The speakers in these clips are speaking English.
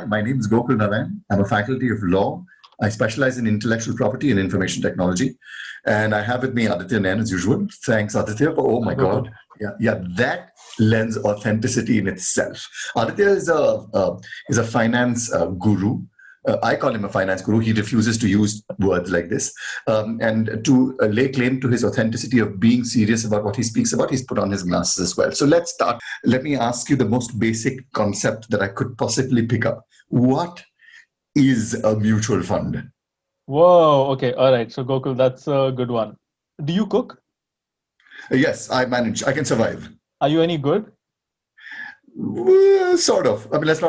my name is Gokul Narayan. I'm a faculty of law. I specialize in intellectual property and information technology. And I have with me Aditya Nayan as usual. Thanks, Aditya. Oh my God. Yeah, that lends authenticity in itself. Aditya is a finance guru. I call him a finance guru. He refuses to use words like this. And to lay claim to his authenticity of being serious about what he speaks about, he's put on his glasses as well. So let's start. Let me ask you the most basic concept that I could possibly pick up. What is a mutual fund? Whoa. Okay. All right. So Gokul, that's a good one. Do you cook? Yes, I manage. I can survive. Are you any good? Sort of. I mean, let's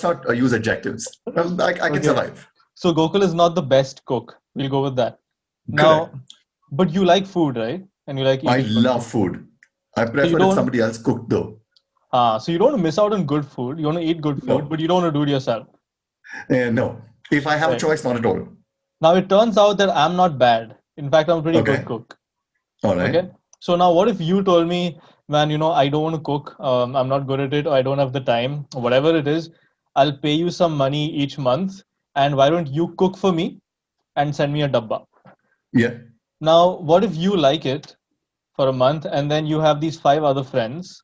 not use adjectives. I can Okay. survive. So Gokul is not the best cook. We'll go with that. Now, Correct. but you like food, right? And you like I eating good love food. food. I So you prefer if don't. somebody else cooked though. So you don't want to miss out on good food. You want to eat good food, No, but you don't want to do it yourself. no. If I have a Right. choice, not at all. Now it turns out that I'm not bad. In fact, I'm a pretty good Okay. cook. All right. Okay. So now what if you told me, man, I don't want to cook. I'm not good at it, or I don't have the time, or whatever it is. I'll pay you some money each month. And why don't you cook for me and send me a dabba? Yeah. Now, what if you like it for a month and then you have these 5 other friends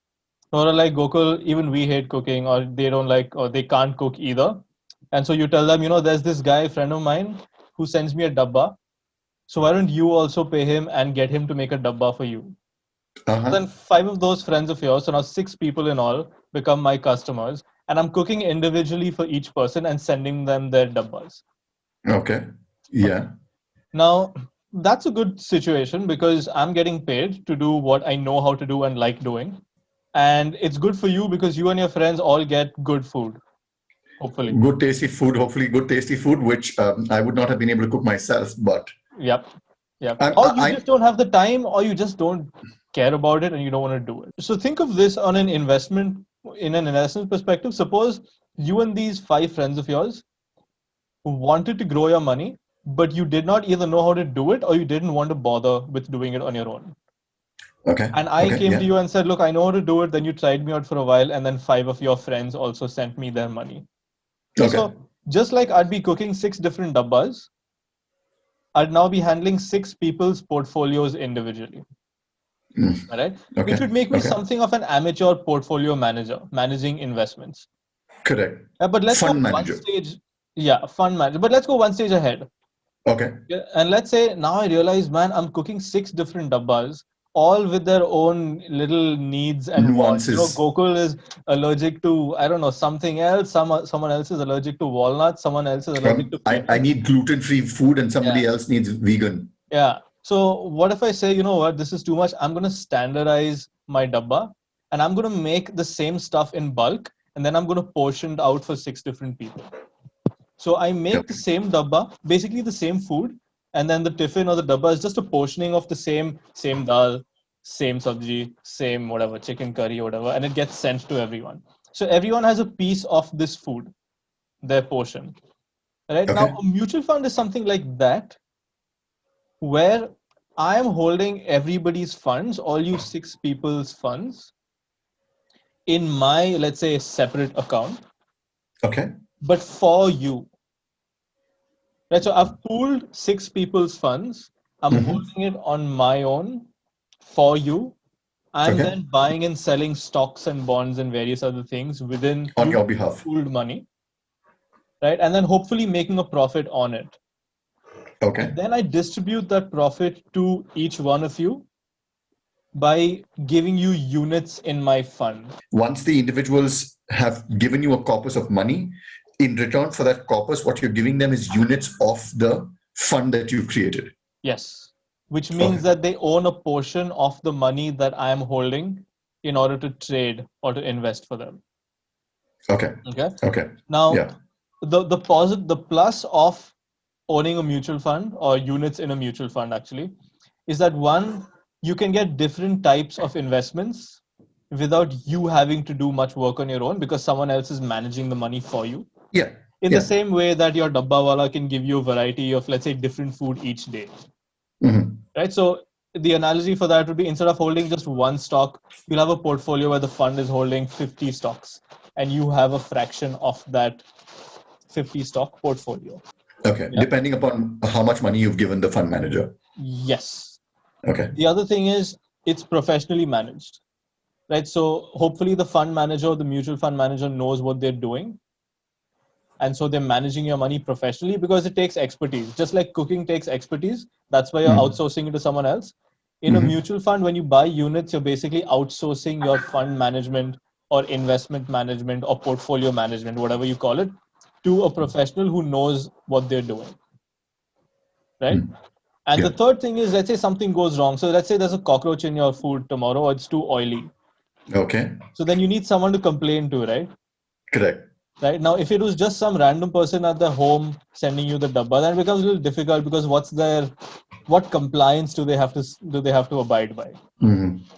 who are like, Gokul, even we hate cooking, or they don't like, or they can't cook either. And so you tell them, there's this guy, friend of mine, who sends me a dabba. So why don't you also pay him and get him to make a dabba for you? Uh-huh. Then 5 of those friends of yours, so now 6 people in all, become my customers. And I'm cooking individually for each person and sending them their dabbas. Okay. Yeah. Now, that's a good situation because I'm getting paid to do what I know how to do and like doing. And it's good for you because you and your friends all get good food, hopefully. Good tasty food. Hopefully, good tasty food, which I would not have been able to cook myself. But Yep. Yep. I, Or you I, just don't have the time, or you just don't care about it and you don't want to do it. So think of this on in an investment perspective. Suppose you and these 5 friends of yours wanted to grow your money, but you did not either know how to do it or you didn't want to bother with doing it on your own. okay. And I Okay. came Yeah. to you and said, look, I know how to do it. Then you tried me out for a while, and then 5 of your friends also sent me their money. Okay, Okay. so just like I'd be cooking 6 different dabbas, I'd now be handling 6 people's portfolios individually. Mm. All right. Okay. Which would make me Okay. something of an amateur portfolio manager, managing investments. Correct. But let's go Fund one manager. stage. Yeah, fund manager. But let's go one stage ahead. Okay. Yeah, and let's say now I realize, man, I'm cooking 6 different dabbas, all with their own little needs and wants. Nuances. Gokul is allergic to, I don't know, something else. Someone else is allergic to walnuts. Someone else is allergic to I peanuts. need gluten-free food, and Yeah. somebody else needs vegan. Yeah. So what if I say, you know what, this is too much. I'm going to standardize my dabba and I'm going to make the same stuff in bulk and then I'm going to portion it out for 6 different people. So I make Yep. the same dabba, basically the same food, and then the tiffin or the dabba is just a portioning of the same dal, same sabji, same whatever, chicken curry or whatever, and it gets sent to everyone. So everyone has a piece of this food, their portion. Right? Now, Okay. a mutual fund is something like that, where I am holding everybody's funds, all you 6 people's funds, in my, let's say, separate account, Okay. but for you. Right? So I've pooled 6 people's funds. I'm Mm-hmm. holding it on my own for you. I'm Okay. then buying and selling stocks and bonds and various other things within On your using behalf. pooled money, right? And then hopefully making a profit on it. Okay. And then I distribute that profit to each one of you by giving you units in my fund. Once the individuals have given you a corpus of money, in return for that corpus, what you're giving them is units of the fund that you've created. Yes. Which means that they own a portion of the money that I am holding in order to trade or to invest for them. Okay. Okay. Okay. Now, Yeah. the plus of owning a mutual fund or units in a mutual fund actually is that, one, you can get different types of investments without you having to do much work on your own because someone else is managing the money for you. Yeah. In Yeah. the same way that your dabbawala can give you a variety of, let's say, different food each day. Mm-hmm. Right? So the analogy for that would be, instead of holding just one stock, you'll have a portfolio where the fund is holding 50 stocks. and you have a fraction of that 50 stock portfolio. Okay. Yeah. Depending upon how much money you've given the fund manager. Yes. Okay. The other thing is it's professionally managed, right? So hopefully the fund manager or the mutual fund manager knows what they're doing. And so they're managing your money professionally because it takes expertise. Just like cooking takes expertise, that's why you're outsourcing it to someone else. In a mutual fund, when you buy units, you're basically outsourcing your fund management or investment management or portfolio management, whatever you call it, to a professional who knows what they're doing. Right? And the third thing is, let's say something goes wrong. So let's say there's a cockroach in your food tomorrow or it's too oily. Okay. So then you need someone to complain to, right? Correct. Right now, if it was just some random person at the home sending you the dabba, then it becomes a little difficult because what compliance do they have to abide by?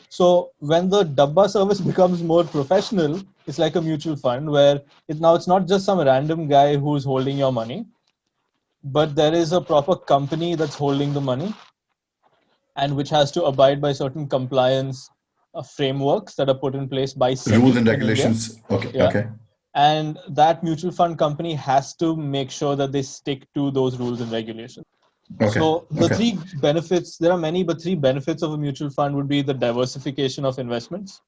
So when the dabba service becomes more professional, it's like a mutual fund where it's not just some random guy who's holding your money, but there is a proper company that's holding the money and which has to abide by certain compliance frameworks that are put in place by SEBI Rules and in India. regulations. Okay. Yeah. Okay. And that mutual fund company has to make sure that they stick to those rules and regulations. Okay. So the Okay. three benefits, there are many, but three benefits of a mutual fund would be the diversification of investments,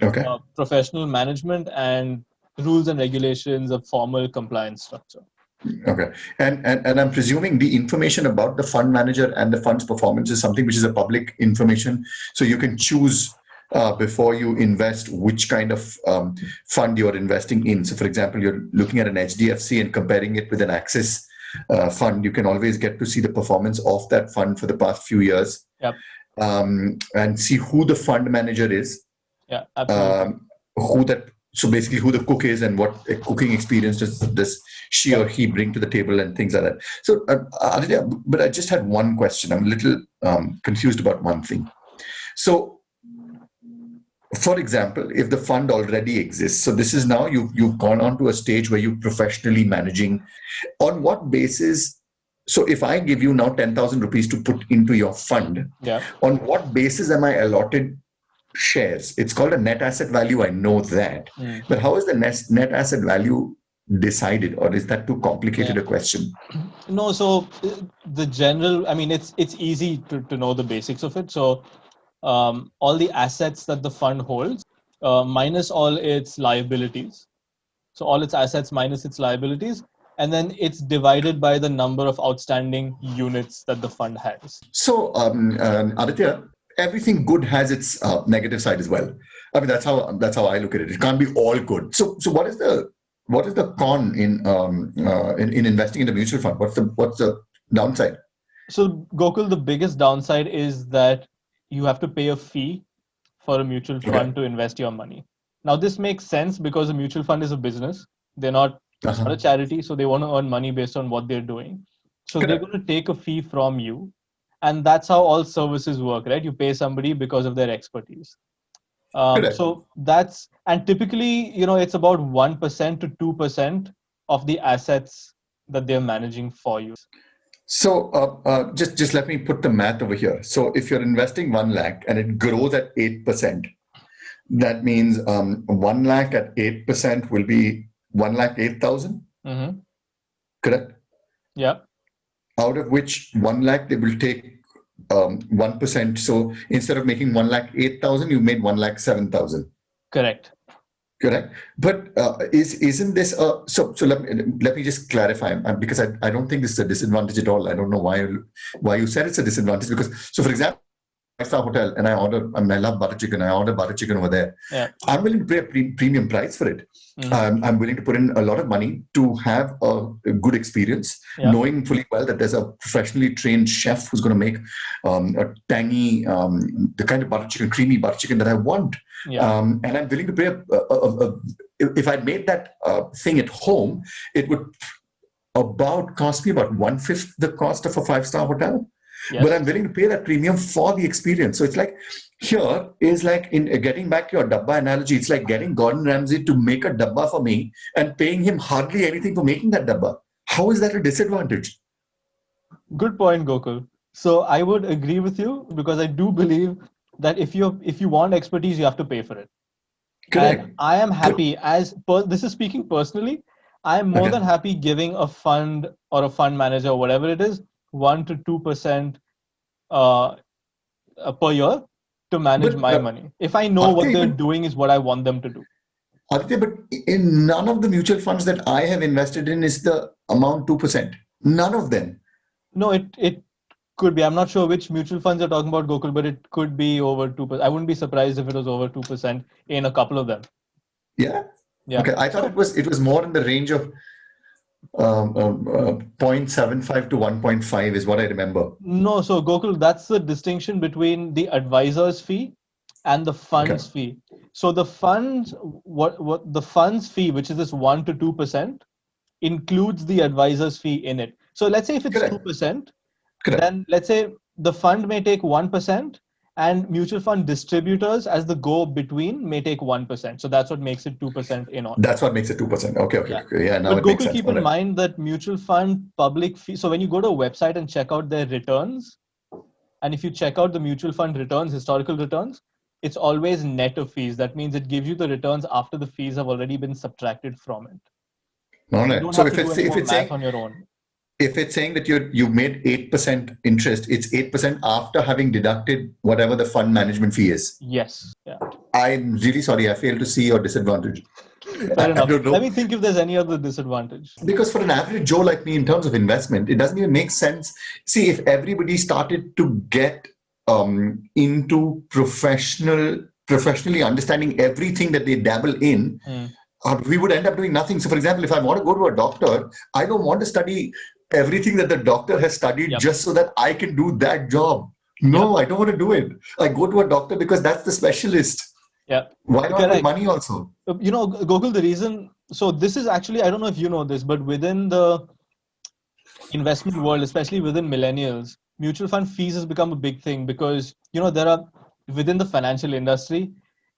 Okay. professional management, and rules and regulations of formal compliance structure. Okay. And I'm presuming the information about the fund manager and the fund's performance is something which is a public information. So you can choose before you invest which kind of fund you're investing in. So for example, you're looking at an HDFC and comparing it with an Axis fund. You can always get to see the performance of that fund for the past few years. Yep. And see who the fund manager is. Yeah, absolutely. So basically who the cook is and what cooking experience does she or he bring to the table and things like that. So Aditya, but I just had one question. I'm a little confused about one thing. So for example, if the fund already exists, so this is now you've gone on to a stage where you're professionally managing, on what basis? So if I give you now 10,000 rupees to put into your fund, on what basis am I allotted shares? It's called a net asset value. I know that. But how is the net asset value decided, or is that too complicated a question? No, so the general, I mean, it's easy to know the basics of it. So all the assets that the fund holds minus all its liabilities. So all its assets minus its liabilities. And then it's divided by the number of outstanding units that the fund has. So Aditya, everything good has its negative side as well. I mean, that's how I look at it. It can't be all good. So what is the con in investing in a mutual fund? What's the downside? So Gokul, the biggest downside is that you have to pay a fee for a mutual fund to invest your money. Now this makes sense because a mutual fund is a business. They're not a charity, so they want to earn money based on what they're doing. So they're going to take a fee from you. And that's how all services work, right? You pay somebody because of their expertise. So that's, and typically, it's about 1% to 2% of the assets that they're managing for you. So just let me put the math over here. So if you're investing 1 lakh and it grows at 8%, that means 1 lakh at 8% will be 1,08,000. Correct? Yeah. Out of which 1 lakh they will take 1%. So instead of making 1,08,000, you made 1,07,000. Correct. But isn't this so let me just clarify, because I don't think this is a disadvantage at all. I don't know why you said it's a disadvantage, because so for example, 5-star hotel and I love butter chicken. I order butter chicken over there. Yeah. I'm willing to pay a premium price for it. I'm willing to put in a lot of money to have a good experience, knowing fully well that there's a professionally trained chef who's going to make a tangy, the kind of butter chicken, creamy butter chicken that I want. And I'm willing to pay if I made that thing at home, it would cost me about 1/5 the cost of a 5-star hotel. Yes. But I'm willing to pay that premium for the experience. So it's like, here is like, in getting back to your dabba analogy, it's like getting Gordon Ramsay to make a dabba for me and paying him hardly anything for making that dabba. How is that a disadvantage? Good point, Gokul. So I would agree with you, because I do believe that if you want expertise, you have to pay for it. Correct. And I am happy this is speaking personally. I am more Okay. than happy giving a fund or a fund manager, whatever it is, 1 to 2% uh, per year to manage But my money. If I know what Aditya, they're doing is what I want them to do. Aditya, but in none of the mutual funds that I have invested in is the amount 2%. None of them. No, it could be. I'm not sure which mutual funds you're talking about, Gokul, but it could be over 2%. I wouldn't be surprised if it was over 2% in a couple of them. Yeah. Yeah. Okay. I thought it was more in the range of 0.75 to 1.5 is what I remember. No, so Gokul, that's the distinction between the advisor's fee and the Okay. fund's fee. So the funds, what the fund's fee, which is this 1 to 2%, includes the advisor's fee in it. So let's say if it's Correct. 2%, Correct. then let's say the fund may take 1% and mutual fund distributors as the go between may take 1%. So that's what makes it 2% in all. That's what makes it 2%. Okay. Okay. Yeah. Okay. Yeah. Now But it makes Gokul, sense. keep All in right. mind that mutual fund public fee. So when you go to a website and check out their returns, and if you check out the mutual fund returns, historical returns, it's always net of fees. That means it gives you the returns after the fees have already been subtracted from it. All You right. don't So have to do any if more it's math saying on your own. if it's saying that you've made 8% interest, it's 8% after having deducted whatever the fund management fee is. Yes. Yeah. I'm really sorry. I fail to see your disadvantage. Fair I enough. don't Let know. me think if there's any other disadvantage. Because for an average Joe like me, in terms of investment, it doesn't even make sense. See, if everybody started to get into professionally understanding everything that they dabble in, we would end up doing nothing. So, for example, if I want to go to a doctor, I don't want to study everything that the doctor has studied Yep. just so that I can do that job. No, I don't want to do it. I go to a doctor because that's the specialist. Yeah. Why not with Correct. money also? You know, Gokul, the reason, so this is actually, I don't know if you know this, but within the investment world, especially within millennials, mutual fund fees has become a big thing because, you know, there are within the financial industry,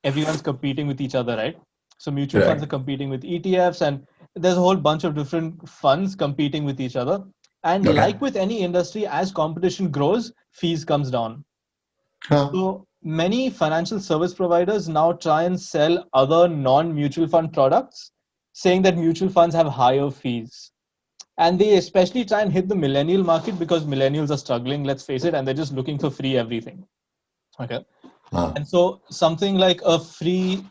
everyone's competing with each other, right? So mutual funds are Right. competing with ETFs, and there's a whole bunch of different funds competing with each other. And Okay. like with any industry, as competition grows, fees comes down. Huh. So many financial service providers now try and sell other non-mutual fund products, saying that mutual funds have higher fees. And they especially try and hit the millennial market because millennials are struggling, let's face it, and they're just looking for free everything. Okay. Huh. And so something like a free,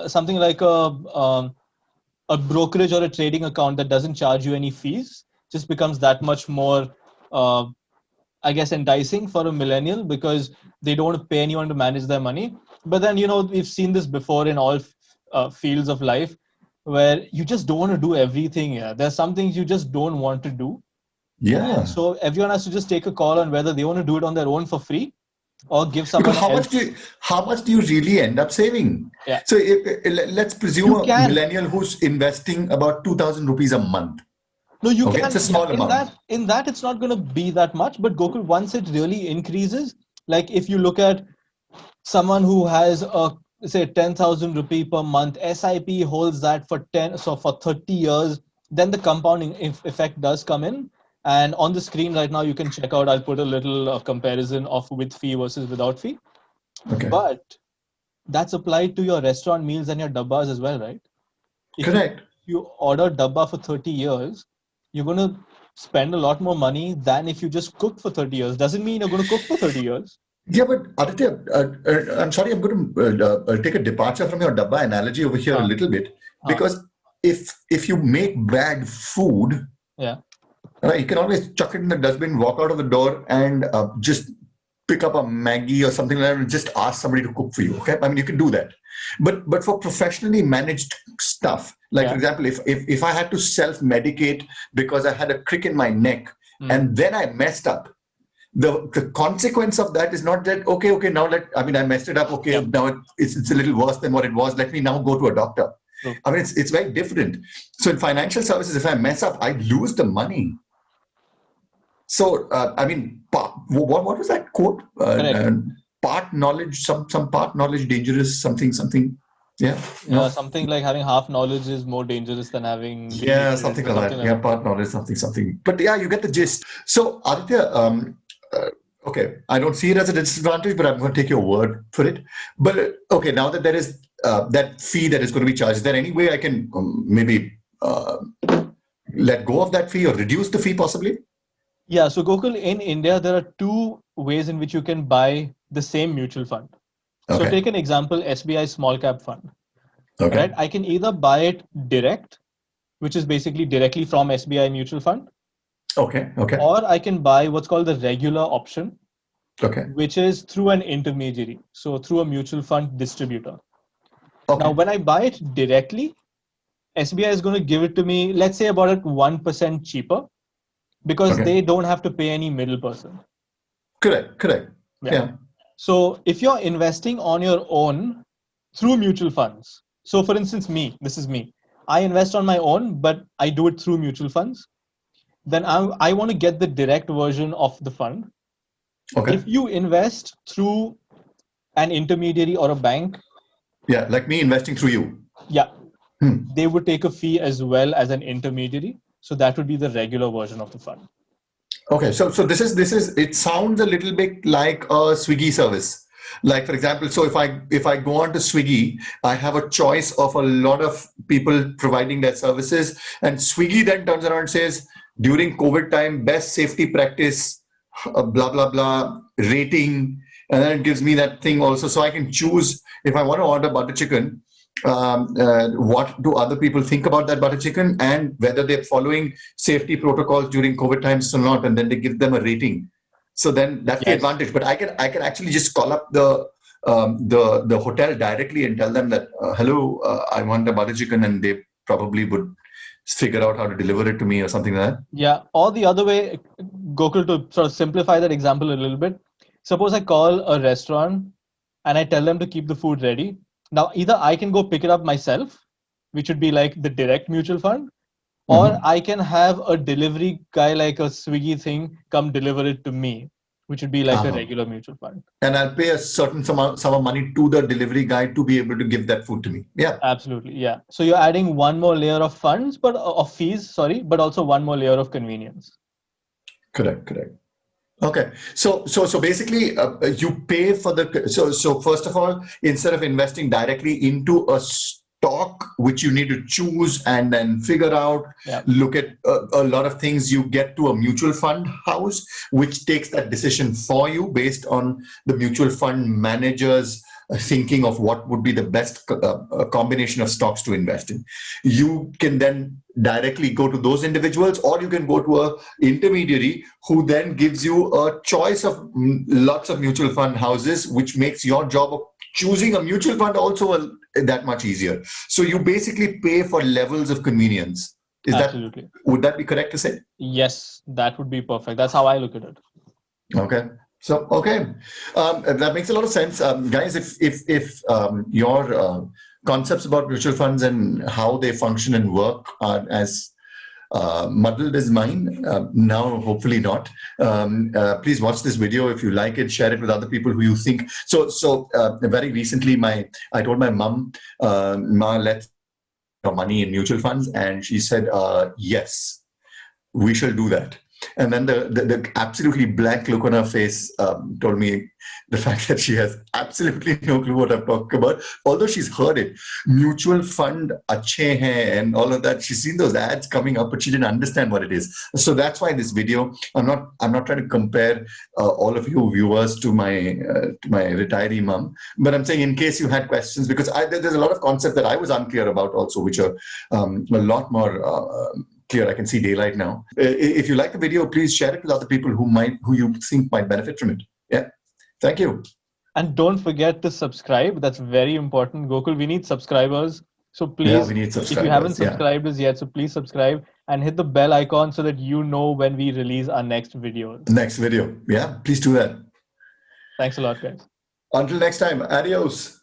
something like a brokerage or a trading account that doesn't charge you any fees just becomes that much more, I guess, enticing for a millennial because they don't want to pay anyone to manage their money. But then, you know, we've seen this before in all fields of life where you just don't want to do everything. Yeah. There's some things you just don't want to do. Yeah. And so everyone has to just take a call on whether they want to do it on their own for free or give Because someone else. how much do you really end up saving? Yeah. So let's presume You a can. millennial who's investing about 2,000 rupees a month. No, you Okay, can. it's a Yeah, small amount. in that, it's not going to be that much. But Gokul, once it really increases, like if you look at someone who has a say 10,000 rupee per month, SIP holds that for 30 years, then the compounding effect does come in. And on the screen right now, you can check out. I'll put a little comparison of with fee versus without fee. Okay. But that's applied to your restaurant meals and your dabbas as well, right? If Correct. you order dabba for 30 years, you're going to spend a lot more money than if you just cook for 30 years. Doesn't mean you're going to cook for 30 years. Yeah, but Aditya, I'm sorry, I'm going to take a departure from your dabba analogy over here a little bit, because if you make bad food, Yeah. you can always chuck it in the dustbin, walk out of the door, and just pick up a Maggie or something like that, and just ask somebody to cook for you. Okay, I mean you can do that, but for professionally managed stuff, like for example, if I had to self-medicate because I had a crick in my neck and then I messed up, the consequence of that is not that okay now I messed it up, okay, now it's a little worse than what it was, let me now go to a doctor. I mean it's very different. So in financial services, if I mess up, I lose the money. So what was that quote? Part knowledge, some part knowledge dangerous, something. Yeah. No? Something like having half knowledge is more dangerous than having Something like that. Yeah, part knowledge, something. But yeah, you get the gist. So Aditya, okay, I don't see it as a disadvantage, but I'm going to take your word for it. But okay, now that there is that fee that is going to be charged? Is there any way I can maybe let go of that fee or reduce the fee possibly? Yeah, so Gokul, in India, there are two ways in which you can buy the same mutual fund. So Okay. take an example, SBI Small Cap Fund. Okay. Right? I can either buy it direct, which is basically directly from SBI Mutual Fund, Okay. Okay. or I can buy what's called the regular option, Okay. which is through an intermediary, so through a mutual fund distributor. Okay. Now, when I buy it directly, SBI is going to give it to me, let's say about 1% cheaper, because Okay. they don't have to pay any middle person. Correct. Correct. Yeah. Yeah. So if you're investing on your own through mutual funds, so for instance, this is me. I invest on my own, but I do it through mutual funds. Then I want to get the direct version of the fund. Okay. If you invest through an intermediary or a bank, Yeah, like me investing through you. yeah, Hmm. they would take a fee as well as an intermediary. So that would be the regular version of the fund. Okay, so this is it sounds a little bit like a Swiggy service. Like for example, so if I go on to Swiggy, I have a choice of a lot of people providing their services, and Swiggy then turns around and says during COVID time, best safety practice, blah blah blah rating, and then it gives me that thing also, so I can choose if I want to order butter chicken. What do other people think about that butter chicken and whether they're following safety protocols during COVID times or not, and then they give them a rating. So then that's the Yes. advantage. But I can actually just call up the hotel directly and tell them that hello, I want a butter chicken, and they probably would figure out how to deliver it to me or something like that. Yeah. Or the other way, Gokul, to sort of simplify that example a little bit, suppose I call a restaurant and I tell them to keep the food ready. Now, either I can go pick it up myself, which would be like the direct mutual fund, or I can have a delivery guy like a Swiggy thing come deliver it to me, which would be like a regular mutual fund. And I'll pay a certain sum of money to the delivery guy to be able to give that food to me. Yeah. Absolutely. Yeah. So you're adding one more layer of funds, but of fees, sorry, but also one more layer of convenience. Correct. Okay, so basically, you pay for the so first of all, instead of investing directly into a stock which you need to choose and then figure out, look at a lot of things, you get to a mutual fund house which takes that decision for you based on the mutual fund manager's thinking of what would be the best combination of stocks to invest in. You can then directly go to those individuals, or you can go to a intermediary who then gives you a choice of lots of mutual fund houses, which makes your job of choosing a mutual fund also that much easier. So you basically pay for levels of convenience. Absolutely. Would that be correct to say? Yes, that would be perfect. That's how I look at it. Okay. So, okay, that makes a lot of sense. Guys, if your concepts about mutual funds and how they function and work are as muddled as mine, now hopefully not, please watch this video. If you like it, share it with other people who you think. So very recently, I told my mom, Ma, let's put money in mutual funds. And she said, yes, we shall do that. And then the absolutely blank look on her face told me the fact that she has absolutely no clue what I'm talking about. Although she's heard it, mutual fund, achhe hai, and all of that. She's seen those ads coming up, but she didn't understand what it is. So that's why this video. I'm not trying to compare all of you viewers to my retiree mom, but I'm saying in case you had questions, because there's a lot of concepts that I was unclear about also, which are a lot more. Clear. I can see daylight now. If you like the video, please share it with other people who you think might benefit from it. Yeah. Thank you. And don't forget to subscribe. That's very important. Gokul, we need subscribers. So please, we need subscribers, if you haven't subscribed us yet, so please subscribe and hit the bell icon so that you know when we release our next videos. Next video. Yeah, please do that. Thanks a lot, guys. Until next time, adios.